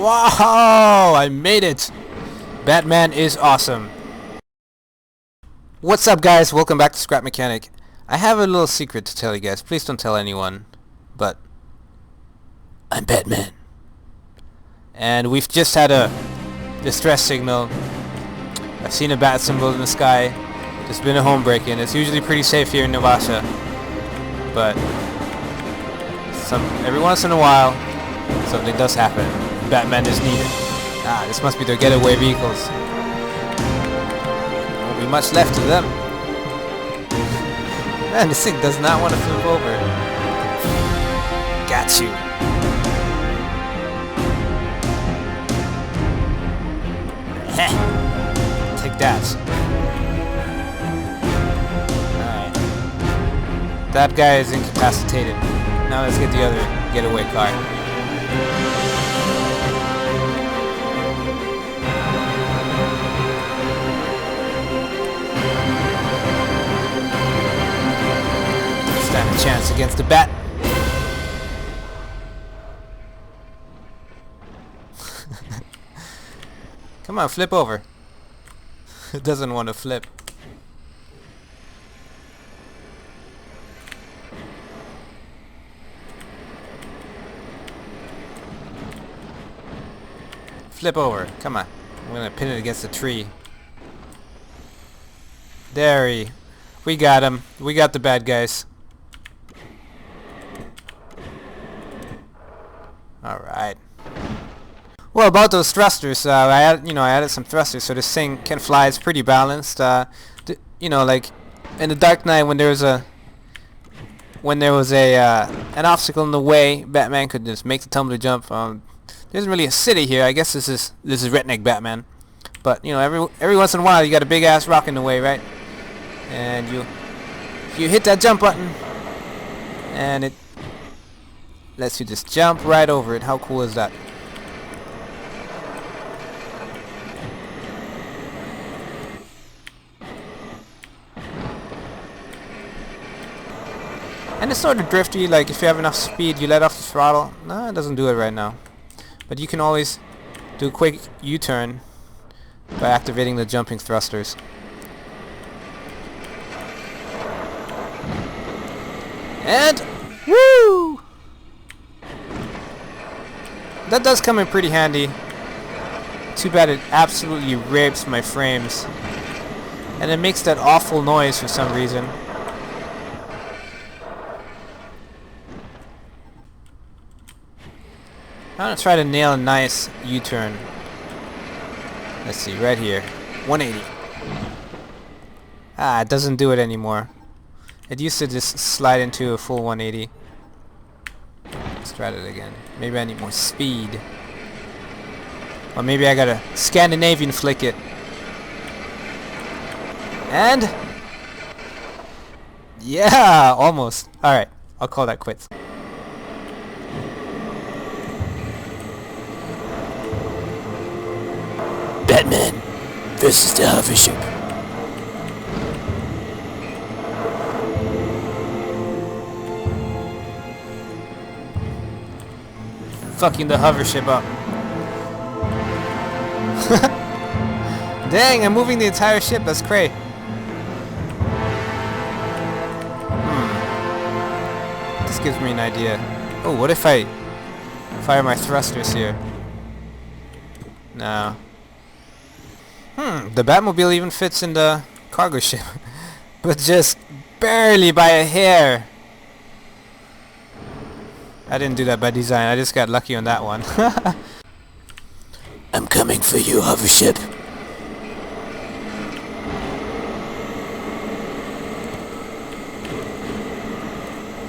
Wow! I made it! Batman is awesome. What's up, guys? Welcome back to Scrap Mechanic. I have a little secret to tell you guys. Please don't tell anyone. But I'm Batman. And we've just had a distress signal. I've seen a bat symbol in the sky. There's been a home break-in. It's usually pretty safe here in Nevada. But every once in a while, something does happen. Batman is needed. Ah, this must be their getaway vehicles. Won't be much left of them. Man, this thing does not want to flip over. Got you. Heh. Take that. Alright. That guy is incapacitated. Now let's get the other getaway car. Stand a chance against the bat. Come on, flip over. It doesn't want to flip. Flip over. Come on. I'm gonna pin it against the tree. There we got him. We got the bad guys. Alright. Well, about those thrusters, I added some thrusters so this thing can fly. It's pretty balanced. Like in the Dark Knight, when there was an obstacle in the way, Batman could just make the Tumbler jump. There isn't really a city here. I guess this is redneck Batman. But every once in a while, you got a big ass rock in the way, right? And you hit that jump button, and it lets you just jump right over it. How cool is that? And it's sort of drifty, like if you have enough speed, you let off the throttle. No, it doesn't do it right now. But you can always do a quick U-turn by activating the jumping thrusters. And woo! That does come in pretty handy. Too bad it absolutely rapes my frames. And it makes that awful noise for some reason. I'm gonna try to nail a nice U-turn. Let's see, right here. 180. Ah, it doesn't do it anymore. It used to just slide into a full 180. Let's try it again. Maybe I need more speed. Or maybe I gotta Scandinavian flick it. And yeah, almost. Alright, I'll call that quits. Batman versus the hover ship. Fucking the hover ship up. Dang, I'm moving the entire ship. That's cray. This gives me an idea. Oh, what if I fire my thrusters here? No. The Batmobile even fits in the cargo ship. But just barely by a hair. I didn't do that by design. I just got lucky on that one. I'm coming for you, hover ship.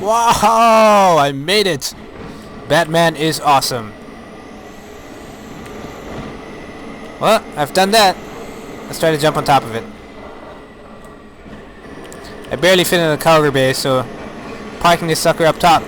Wow! I made it! Batman is awesome. Well, I've done that. Let's try to jump on top of it. I barely fit in the cargo bay, so parking this sucker up top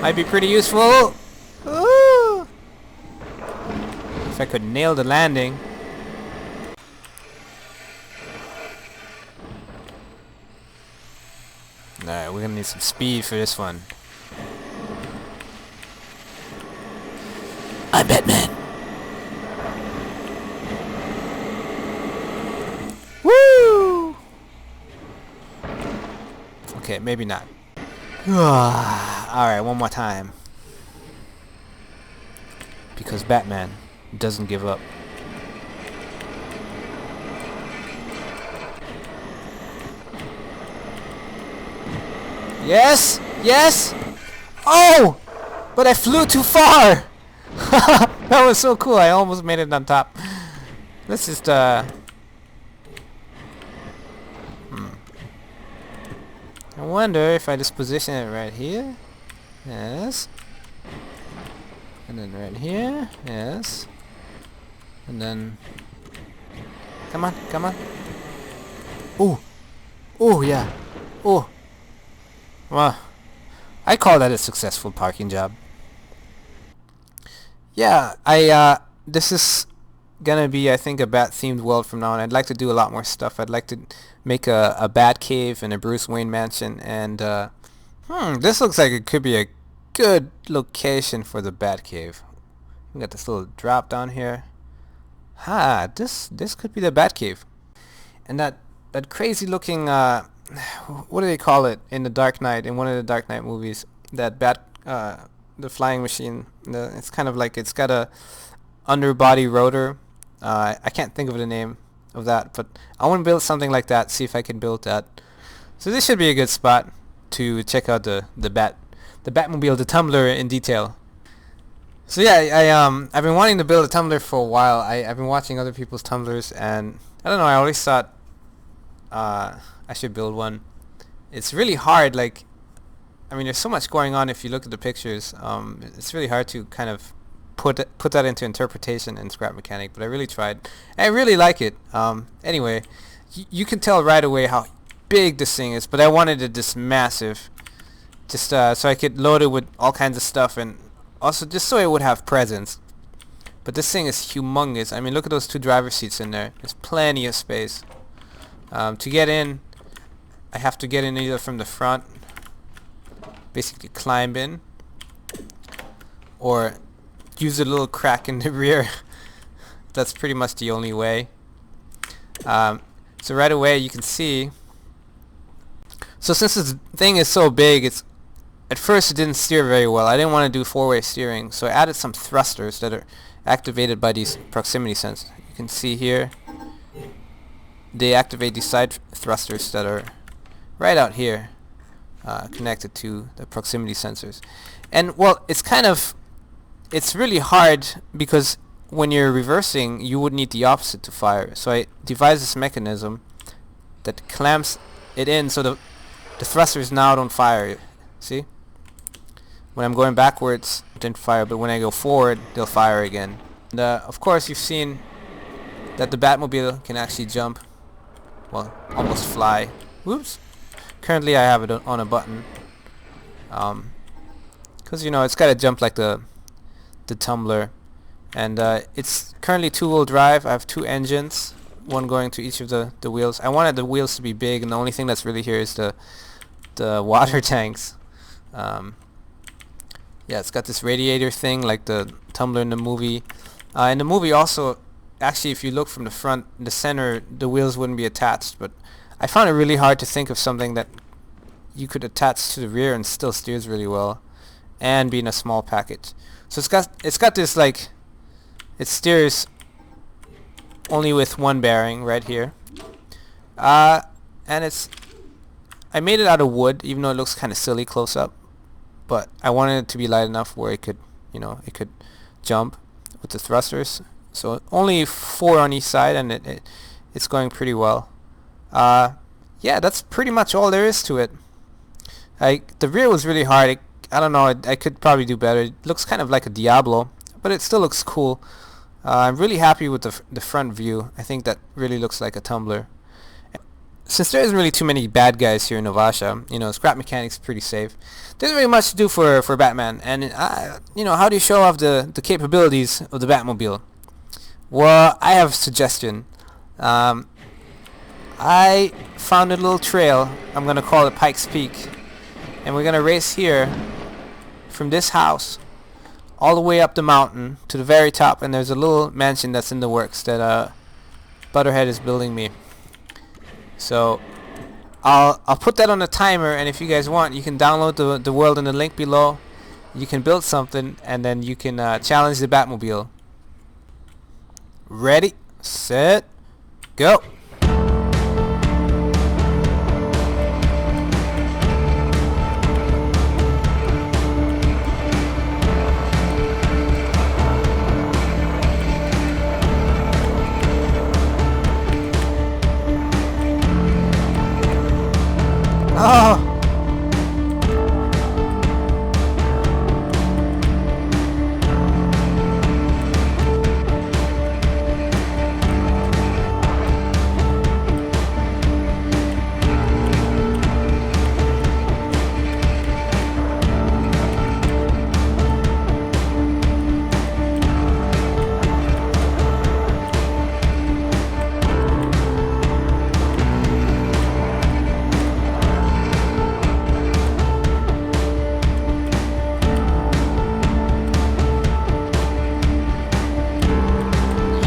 might be pretty useful. Ooh. If I could nail the landing. Alright, we're gonna need some speed for this one. I'm Batman. Okay, maybe not. Alright, one more time. Because Batman doesn't give up. Yes! Yes! Oh! But I flew too far! That was so cool, I almost made it on top. Let's just, I wonder if I just position it right here. Yes. And then right here. Yes. And then... Come on, come on. Ooh. Ooh, yeah. Ooh. Well, I call that a successful parking job. Yeah, this is gonna be, I think, a Bat-themed world from now on. I'd like to do a lot more stuff. I'd like to make a Bat cave and a Bruce Wayne mansion, and this looks like it could be a good location for the Bat cave. We got this little drop down here. This could be the Bat cave, and that crazy looking what do they call it in the Dark Knight, in one of the Dark Knight movies? That bat, the flying machine. It's kind of like it's got a underbody rotor. I can't think of the name of that, but I want to build something like that. See if I can build that. So this should be a good spot to check out the Batmobile, the Tumbler in detail. So yeah, I've been wanting to build a Tumbler for a while. I've been watching other people's Tumblers, and I don't know. I always thought I should build one. It's really hard. Like, I mean, there's so much going on if you look at the pictures. It's really hard to kind of put that into interpretation in Scrap Mechanic, but I really tried. I really like it. Anyway, you can tell right away how big this thing is, but I wanted it this massive, just so I could load it with all kinds of stuff, and also just so it would have presence. But this thing is humongous. I mean, look at those two driver seats in there. There's plenty of space. To get in, I have to get in either from the front, basically climb in, or use a little crack in the rear. That's pretty much the only way. So right away you can see, so since this thing is so big, at first it didn't steer very well. I didn't want to do four-way steering, so I added some thrusters that are activated by these proximity sensors. You can see here they activate these side thrusters that are right out here, connected to the proximity sensors. And well, it's really hard because when you're reversing you would need the opposite to fire. So I devised this mechanism that clamps it in so the thrusters now don't fire. See? When I'm going backwards it didn't fire, but when I go forward they'll fire again. And of course you've seen that the Batmobile can actually jump, well, almost fly. Whoops. Currently I have it on a button, because you know it's got to jump like the Tumbler, and it's currently two-wheel drive. I have two engines, one going to each of the wheels. I wanted the wheels to be big, and the only thing that's really here is the water tanks. Yeah, it's got this radiator thing like the Tumbler in the movie. In the movie also, actually if you look from the front, the center, the wheels wouldn't be attached, but I found it really hard to think of something that you could attach to the rear and still steers really well and be in a small package. So it's got this, like, it steers only with one bearing right here, and I made it out of wood, even though it looks kind of silly close up, but I wanted it to be light enough where it could, you know, it could jump with the thrusters. So only 4 on each side, and it's going pretty well. Yeah, that's pretty much all there is to it. The rear was really hard. I don't know, I could probably do better. It looks kind of like a Diablo, but it still looks cool. I'm really happy with the front view. I think that really looks like a Tumbler. Since there isn't really too many bad guys here in Novasha, you know, Scrap Mechanic's pretty safe. There's really much to do for Batman, and you know, how do you show off the capabilities of the Batmobile? Well, I have a suggestion. I found a little trail. I'm gonna call it Pikes Peak, and we're gonna race here from this house all the way up the mountain to the very top, and there's a little mansion that's in the works that Butterhead is building me. So I'll put that on a timer, and if you guys want, you can download the world in the link below. You can build something, and then you can challenge the Batmobile. Ready, set, go. Oh!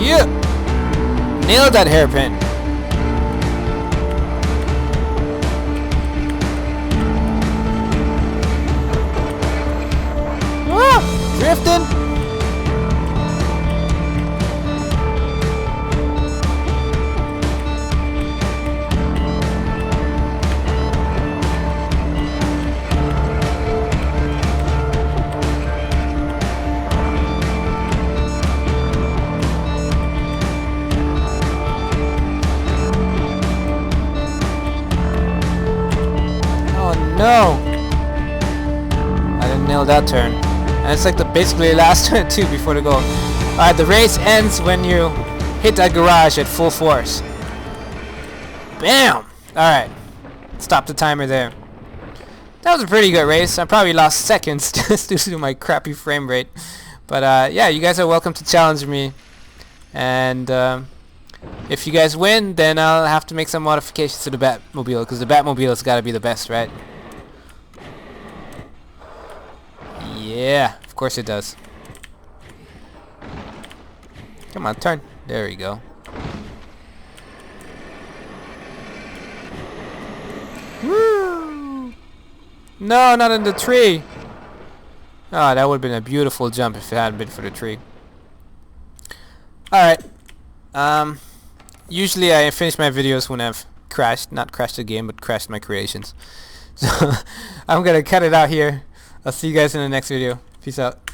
Yeah! Nailed that hairpin! Ah! Drifting! No! I didn't nail that turn. And it's like the basically the last turn too before the goal. Alright, the race ends when you hit that garage at full force. Bam! Alright. Stop the timer there. That was a pretty good race. I probably lost seconds just due to my crappy frame rate. But yeah, you guys are welcome to challenge me. And if you guys win, then I'll have to make some modifications to the Batmobile, because the Batmobile has got to be the best, right? Yeah, of course it does. Come on, turn. There we go. Woo! No, not in the tree. Oh, that would have been a beautiful jump if it hadn't been for the tree. Alright. Usually I finish my videos when I've crashed. Not crashed the game, but crashed my creations. So, I'm gonna cut it out here. I'll see you guys in the next video. Peace out.